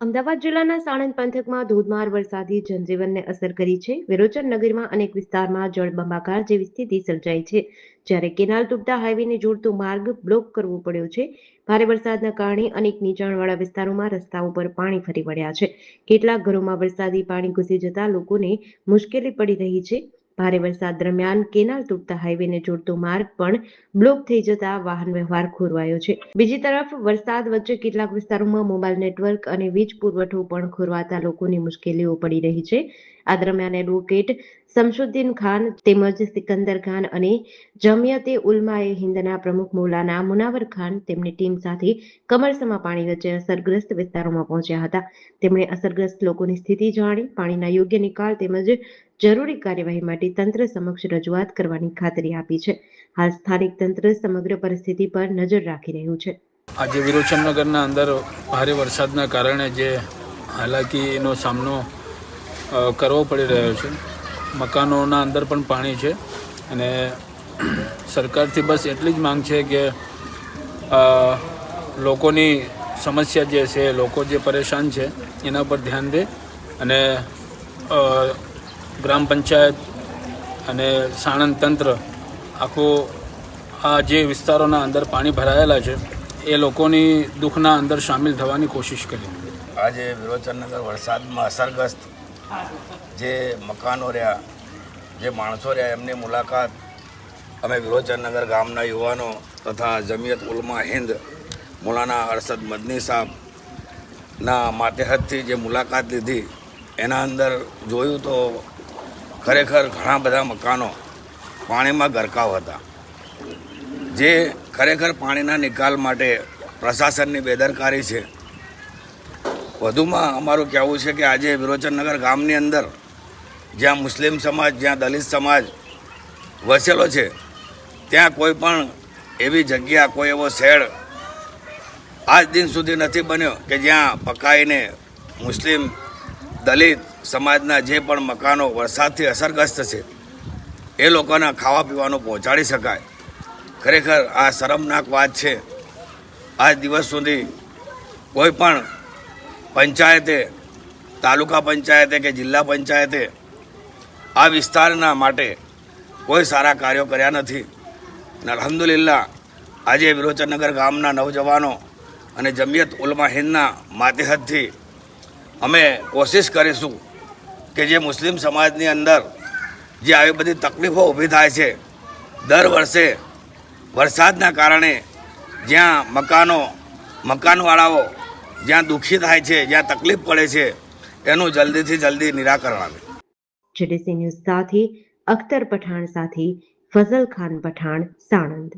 અમદાવાદ જિલ્લાના સાણંદ પંથકમાં ધોધમાર વરસાદી જનજીવનને અસર કરી છે. વિરોચન નગરમાં અનેક વિસ્તારમાં જળબંબાકાર જેવી સ્થિતિ સર્જાઈ છે. જ્યારે કેનાલ તૂટતા હાઈવેને જોડતો માર્ગ બ્લોક કરવો પડ્યો છે. ભારે વરસાદના કારણે અનેક નીચાણવાળા વિસ્તારોમાં રસ્તાઓ પર પાણી ફરી વળ્યા છે. કેટલાક ઘરોમાં વરસાદી પાણી ઘૂસી જતા લોકોને મુશ્કેલી પડી રહી છે. ભારે વરસાદ દરમિયાન કેનાલ તૂટતા હાઈવેને જોડતો માર્ગ પણ બ્લોક થઈ જતા વાહન વ્યવહાર ખોરવાયો છે. બીજી તરફ વરસાદ વચ્ચે કેટલાક વિસ્તારોમાં મોબાઈલ નેટવર્ક અને વીજ પુરવઠો પણ ખોરવાતા લોકોની મુશ્કેલીઓ પડી રહી છે. આ દરમિયાન એડવોકેટ શમશુદ્દીન ખાન તેમજ સિકંદર ખાન અને જમિયતે ઉલમાએ હિન્દના પ્રમુખ મૌલાના મુનાવર ખાન તેમની ટીમ સાથે કમરસમાં પાણી વચ્ચે અસરગ્રસ્ત વિસ્તારોમાં પહોંચ્યા હતા. તેમણે અસરગ્રસ્ત લોકોની સ્થિતિ જાણી પાણીના યોગ્ય નિકાલ તેમજ જરૂરી કાર્યવાહી માટે તંત્ર સમક્ષ રજૂઆત કરવાની ખાતરી આપી છે. હાલ સ્થાનિક તંત્ર સમગ્ર પરિસ્થિતિ પર નજર રાખી રહ્યું છે. આજે વિરોચનનગરના અંદર ભારે વરસાદના કારણે જે હાલાકીનો સામનો કરવો પડી રહ્યો છે. મકાનોના અંદર પણ પાણી છે અને સરકારથી બસ એટલી જ માંગ છે કે લોકોની સમસ્યા જે છે, લોકો જે પરેશાન છે એના પર ધ્યાન દે અને ગ્રામ પંચાયત અને સાણંદ તંત્ર આખું આ જે વિસ્તારોના અંદર પાણી ભરાયેલા છે એ લોકોની દુઃખના અંદર સામેલ થવાની કોશિશ કરી. આજે વિરોચનનગર વરસાદમાં અસરગ્રસ્ત જે મકાનો રહ્યા, જે માણસો રહ્યા, એમની મુલાકાત અમે વિરોચનનગર ગામના યુવાનો તથા જમિયત ઉલમા હિન્દ મૌલાના અરશદ મદની સાહેબના માતેહતથી જે મુલાકાત લીધી એના અંદર જોયું તો ખરેખર ઘણા બધા મકાનો પાણીમાં ગરકાવ હતા. જે ખરેખર પાણીના નિકાલ માટે પ્રશાસનની બેદરકારી છે. વધુમાં અમારું કહેવું છે કે આજે વિરોચનનગર ગામની અંદર જ્યાં મુસ્લિમ સમાજ, જ્યાં દલિત સમાજ વસેલો છે, ત્યાં કોઈ પણ એવી જગ્યા, કોઈ એવો શેડ આજ દિન સુધી નથી બન્યો કે જ્યાં પકાઈને મુસ્લિમ દલિત સમાજના જે પણ મકાનો વરસાદથી અસરગ્રસ્ત છે એ લોકોને ખાવા પીવાનું પહોંચાડી શકાય. ખરેખર આ શરમનાક વાત છે. આજ દિવસ સુધી કોઈ પણ પંચાયતે, તાલુકા પંચાયતે કે જિલ્લા પંચાયતે આ વિસ્તારના માટે કોઈ સારા કાર્યો કર્યા નથી. અને અલ્હમ્દુલિલ્લાહ આજે વિરોચનનગર ગામના નવજવાનો અને જમિયત ઉલમા હિન્દના માતેહતથી અમે કોશિશ કરીશું કે જે મુસ્લિમ સમાજની અંદર જે આવી બધી તકલીફો ઊભી થાય છે, દર વર્ષે વરસાદના કારણે જ્યાં મકાનવાળાઓ જ્યાં દુઃખી થાય છે, જ્યાં તકલીફ પડે છે, એનું જલ્દીથી જલ્દી નિરાકરણ આવે. જેડીસી ન્યૂઝ સાથે અખ્તર પઠાણ સાથે ફઝલ ખાન પઠાણ, સાણંદ.